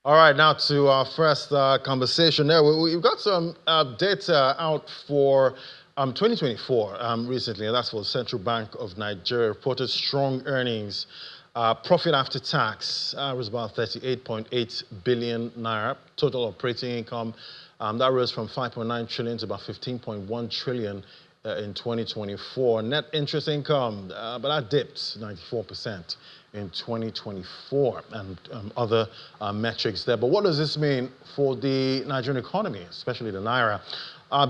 All right, now to our first conversation there. We've got some data out for 2024 recently, and that's for the Central Bank of Nigeria. Reported strong earnings. Profit after tax was about 38.8 billion naira. Total operating income that rose from 5.9 trillion to about 15.1 trillion in 2024. Net interest income, but that dipped 94% in 2024, and other metrics there. But what does this mean for the Nigerian economy, especially the Naira?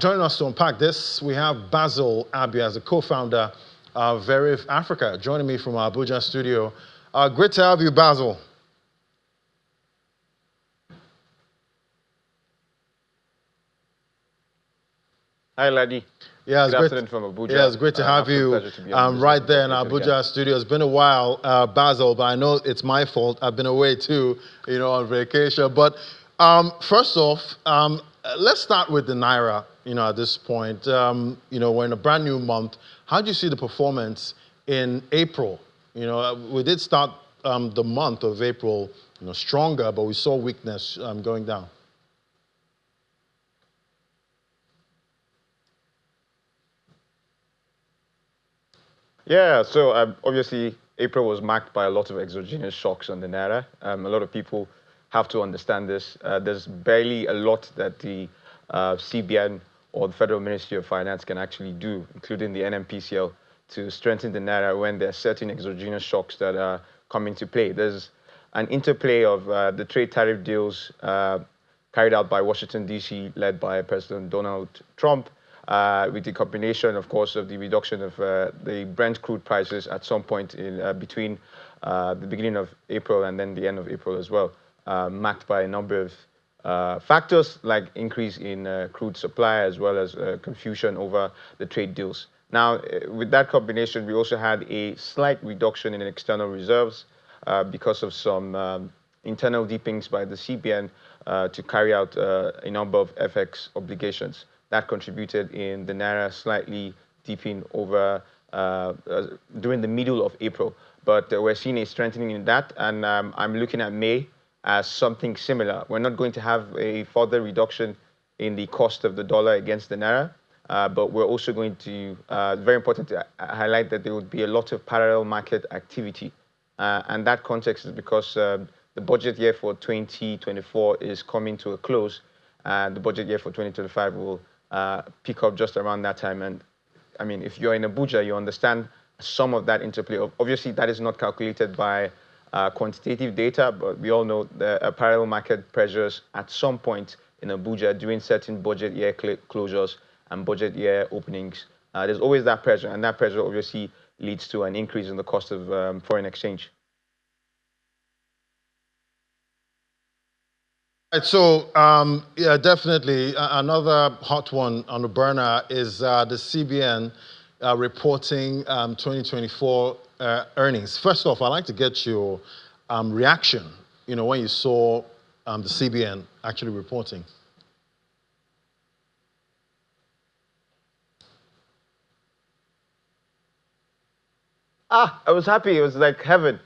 Joining us to unpack this, we have Basil Abia as the co-founder of Verif Africa, joining me from our Abuja studio. Great to have you, Basil. Hi, Ladi. Yeah, Good afternoon from Abuja. Yeah, it's great to have you right there in our Abuja studio. It's been a while, Basil, but I know it's my fault. I've been away too, on vacation. But first off, let's start with the Naira, at this point. We're in a brand new month. How do you see the performance in April? We did start the month of April, stronger, but we saw weakness going down. Yeah, so obviously April was marked by a lot of exogenous shocks on the Naira. A lot of people have to understand this. There's barely a lot that the CBN or the Federal Ministry of Finance can actually do, including the NMPCL, to strengthen the Naira when there are certain exogenous shocks that come into play. There's an interplay of the trade tariff deals carried out by Washington, D.C., led by President Donald Trump, with the combination, of course, of the reduction of the Brent crude prices at some point in between the beginning of April and then the end of April as well, marked by a number of factors like increase in crude supply as well as confusion over the trade deals. Now, with that combination, we also had a slight reduction in external reserves because of some internal deepings by the CBN to carry out a number of FX obligations. That contributed in the Naira slightly deepening over during the middle of April. But we're seeing a strengthening in that, and I'm looking at May as something similar. We're not going to have a further reduction in the cost of the dollar against the Naira, but we're also going to, very important to highlight that there would be a lot of parallel market activity. And that context is because the budget year for 2024 is coming to a close, and the budget year for 2025 will pick up just around that time. And I mean, if you're in Abuja, you understand some of that interplay. Obviously, that is not calculated by quantitative data, but we all know the parallel market pressures at some point in Abuja during certain budget year closures and budget year openings. There's always that pressure, and that pressure obviously leads to an increase in the cost of foreign exchange. Right, so, yeah, definitely. Another hot one on the burner is the CBN reporting 2024 earnings. First off, I'd like to get your reaction, when you saw the CBN actually reporting. I was happy. It was like heaven.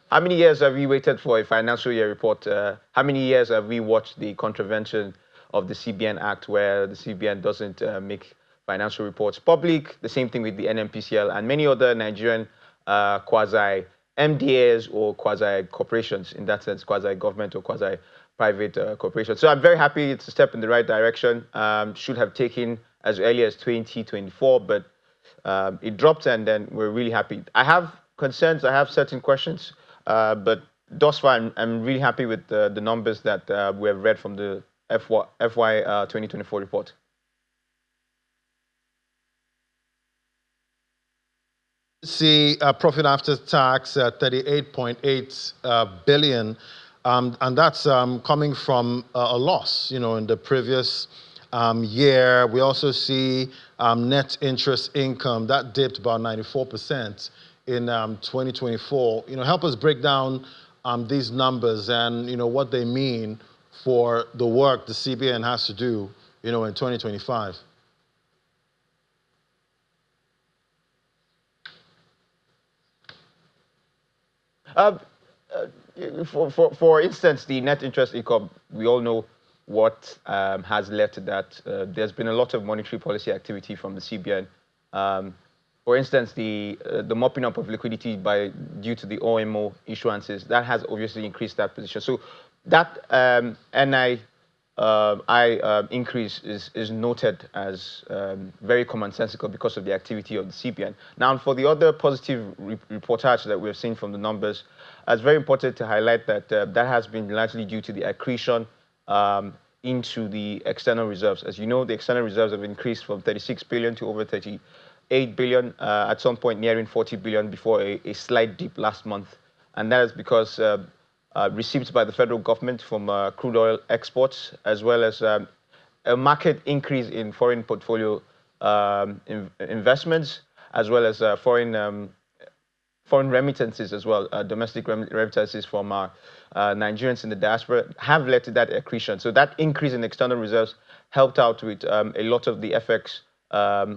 How many years have we waited for a financial year report? How many years have we watched the contravention of the CBN Act where the CBN doesn't make financial reports public? The same thing with the NMPCL and many other Nigerian quasi-MDAs or quasi-corporations, in that sense, quasi-government or quasi-private corporations. So I'm very happy. It's a step in the right direction. Should have taken as early as 2024, but it dropped, and then we're really happy. I have concerns. I have certain questions, but thus far, I'm really happy with the numbers that we have read from the FY 2024 report. See profit after tax 38.8 billion, and that's coming from a loss, in the previous year. We also see net interest income that dipped about 94% in 2024. Help us break down these numbers and what they mean for the work the CBN has to do, in 2025. for instance, the net interest income, we all know what has led to that. There's been a lot of monetary policy activity from the CBN. For instance, the mopping up of liquidity due to the OMO issuances, that has obviously increased that position. So that increase is noted as very commonsensical because of the activity of the CBN. Now, for the other positive reportage that we've seen from the numbers, it's very important to highlight that that has been largely due to the accretion into the external reserves. As you know, the external reserves have increased from 36 billion to over 38 billion, at some point nearing 40 billion before a slight dip last month. And that is because receipts by the federal government from crude oil exports, as well as a market increase in foreign portfolio investments, as well as foreign remittances as well, domestic remittances from Nigerians in the diaspora have led to that accretion. So that increase in external reserves helped out with a lot of the FX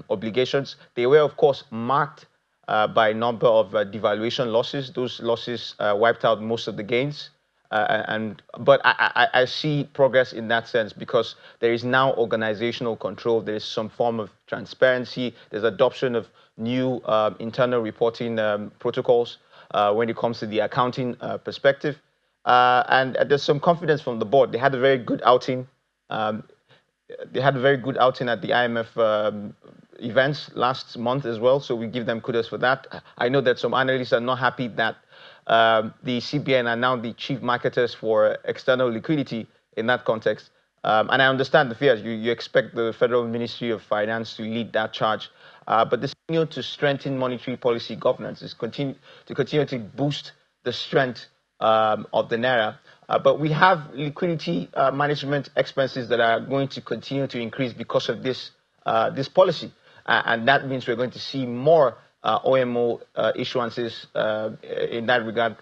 obligations. They were, of course, marked by a number of devaluation losses. Those losses wiped out most of the gains. But I see progress in that sense because there is now organizational control. There is some form of transparency. There's adoption of new internal reporting protocols when it comes to the accounting perspective. And there's some confidence from the board. They had a very good outing. They had a very good outing at the IMF events last month as well. So we give them kudos for that. I know that some analysts are not happy that the CBN are now the chief marketers for external liquidity in that context. And I understand the fears. You expect the Federal Ministry of Finance to lead that charge. But this continue to strengthen monetary policy governance is continue to boost the strength of the Naira. But we have liquidity management expenses that are going to continue to increase because of this policy. And that means we're going to see more OMO issuances in that regard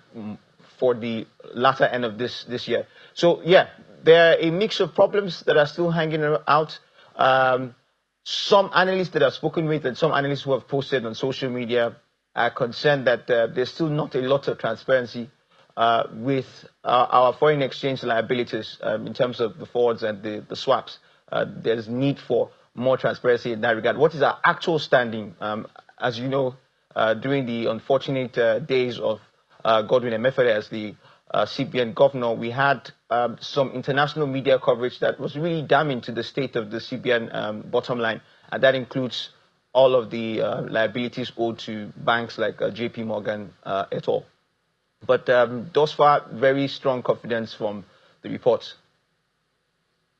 for the latter end of this year. So, yeah, there are a mix of problems that are still hanging out. Some analysts that I've spoken with and some analysts who have posted on social media are concerned that there's still not a lot of transparency with our foreign exchange liabilities in terms of the forwards and the swaps. There's need for more transparency in that regard. What is our actual standing? As you know, during the unfortunate days of Godwin Emefiele as the CBN governor, we had some international media coverage that was really damning to the state of the CBN bottom line. And that includes all of the liabilities owed to banks like JP Morgan et al. But thus far, very strong confidence from the reports.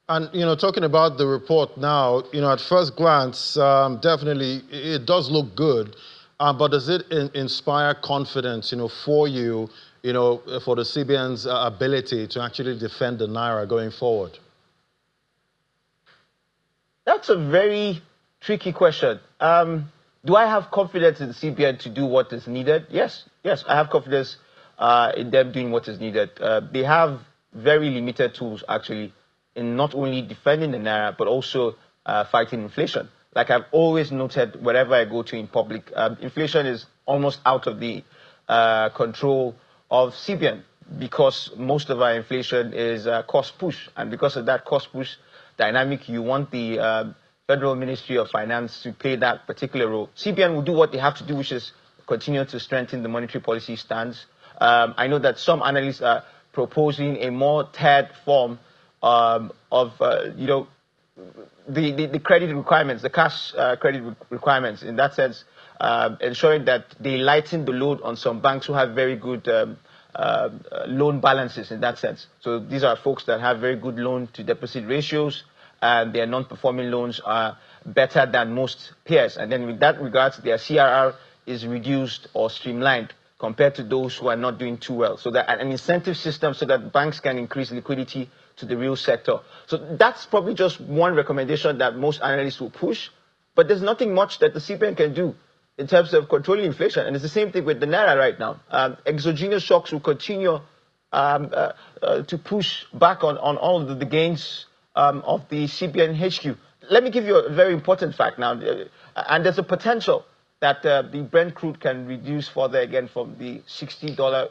And, talking about the report now, at first glance, definitely it does look good. But does it inspire confidence, for you, for the CBN's ability to actually defend the Naira going forward? That's a very tricky question. Do I have confidence in the CBN to do what is needed? Yes, I have confidence in them doing what is needed. They have very limited tools, actually, in not only defending the Naira, but also fighting inflation. Like I've always noted, wherever I go to in public, inflation is almost out of the control of CBN because most of our inflation is cost push. And because of that cost push dynamic, you want the Federal Ministry of Finance to play that particular role. CBN will do what they have to do, which is continue to strengthen the monetary policy stance. I know that some analysts are proposing a more tiered form of the credit requirements, the cash credit requirements. In that sense, ensuring that they lighten the load on some banks who have very good loan balances in that sense. So these are folks that have very good loan to deposit ratios, and their non-performing loans are better than most peers. And then with that regards, their CRR is reduced or streamlined compared to those who are not doing too well. So that an incentive system so that banks can increase liquidity to the real sector. So that's probably just one recommendation that most analysts will push. But there's nothing much that the CBN can do in terms of controlling inflation. And it's the same thing with the Naira right now. Exogenous shocks will continue to push back on all of the gains of the CBN HQ. Let me give you a very important fact now. And there's a potential that the Brent crude can reduce further again from the $60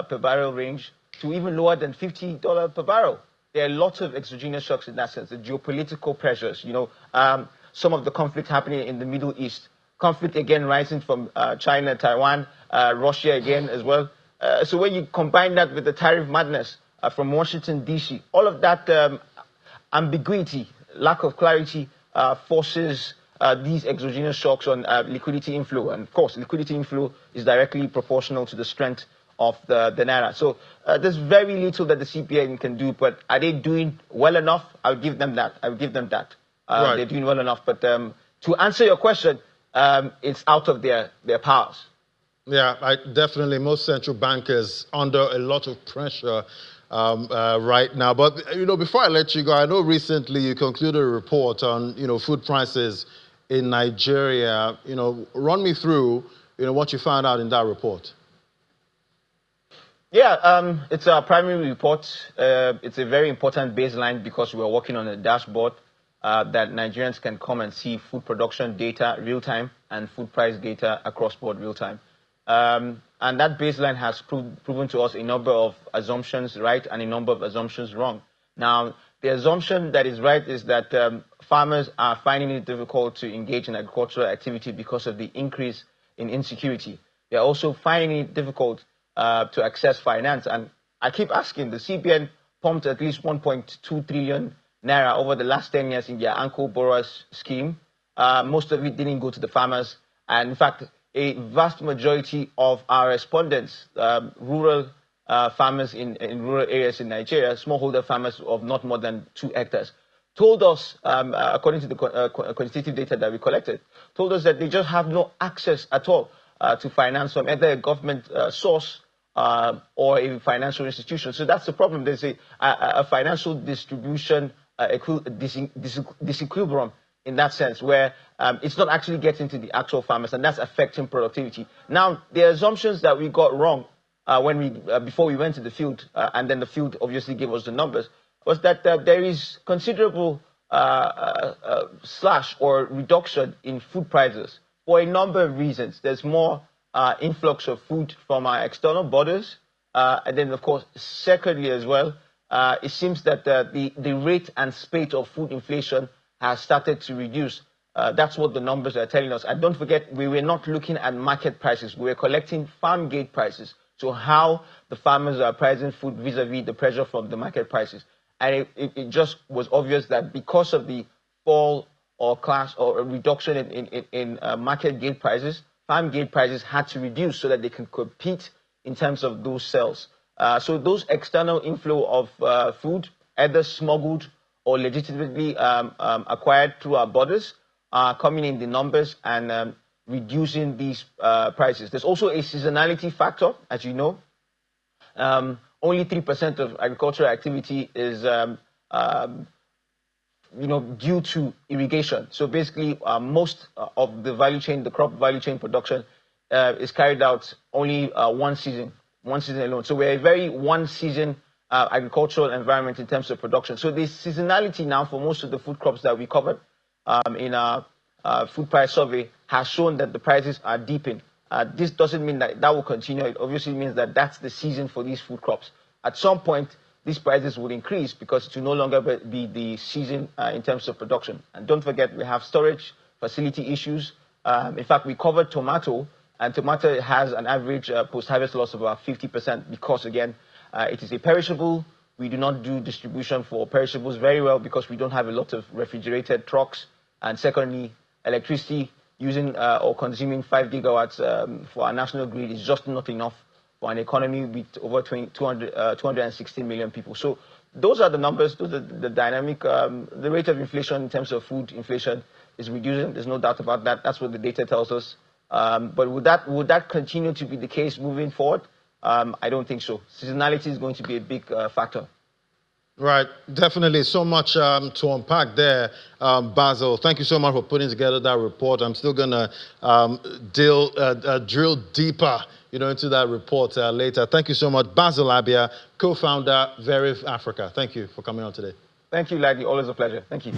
per barrel range to even lower than $50 per barrel. There are lots of exogenous shocks in that sense. The geopolitical pressures, some of the conflict happening in the Middle East, conflict again rising from China, Taiwan, Russia again as well. So when you combine that with the tariff madness from Washington, D.C., all of that ambiguity, lack of clarity forces these exogenous shocks on liquidity inflow. And of course, liquidity inflow is directly proportional to the strength of the Naira. So there's very little that the CBN can do, but are they doing well enough? I'll give them that. Right. They're doing well enough. But to answer your question, it's out of their powers. Yeah, definitely. Most central bankers under a lot of pressure right now. But, before I let you go, I know recently you concluded a report on, food prices in Nigeria. Run me through, what you found out in that report. Yeah, it's a primary report. It's a very important baseline because we're working on a dashboard that Nigerians can come and see food production data real time and food price data across board real time. And that baseline has proven to us a number of assumptions right and a number of assumptions wrong. Now, the assumption that is right is that farmers are finding it difficult to engage in agricultural activity because of the increase in insecurity. They're also finding it difficult to access finance. And I keep asking, the CBN pumped at least 1.2 trillion Naira over the last 10 years in their Anko Borrowers scheme. Most of it didn't go to the farmers. And in fact, a vast majority of our respondents, rural farmers in rural areas in Nigeria, smallholder farmers of not more than 2 hectares, told us, according to the quantitative data that we collected, told us that they just have no access at all to finance from either a government source or a financial institution. So that's the problem. There's a financial distribution disequilibrium in that sense, where it's not actually getting to the actual farmers, and that's affecting productivity. Now, the assumptions that we got wrong before we went to the field, and then the field obviously gave us the numbers, was that there is considerable slash or reduction in food prices for a number of reasons. There's more influx of food from our external borders, and then, of course, secondly as well, it seems that the rate and spate of food inflation has started to reduce. That's what the numbers are telling us. And don't forget, we were not looking at market prices. We were collecting farm gate prices. So how the farmers are pricing food vis-a-vis the pressure from the market prices. And it just was obvious that because of the fall or clash or a reduction in market gate prices, farm gate prices had to reduce so that they can compete in terms of those sales. So those external inflow of food, either smuggled or legitimately acquired through our borders, are coming in the numbers and reducing these prices. There's also a seasonality factor, as you know. Only 3% of agricultural activity is due to irrigation. So basically, most of the value chain, the crop value chain production, is carried out only one season alone. So we're a very one-season agricultural environment in terms of production. So the seasonality now for most of the food crops that we covered in our food price survey has shown that the prices are deepening. This doesn't mean that will continue. It obviously means that that's the season for these food crops. At some point, these prices will increase because it will no longer be the season in terms of production. And don't forget, we have storage facility issues. In fact, we covered tomato, and tomato has an average post-harvest loss of about 50% because, again, it is a perishable. We do not do distribution for perishables very well because we don't have a lot of refrigerated trucks. And secondly, electricity using or consuming 5 gigawatts for our national grid is just not enough for an economy with over 260 million people. So those are the numbers, those are the dynamic. The rate of inflation in terms of food inflation is reducing. There's no doubt about that. That's what the data tells us. But would that continue to be the case moving forward? I don't think so. Seasonality is going to be a big factor. Right, definitely. So much to unpack there, Basil. Thank you so much for putting together that report. I'm still going to drill deeper, into that report later. Thank you so much, Basil Abia, co-founder, Verif Africa. Thank you for coming on today. Thank you, Ladi. Always a pleasure. Thank you.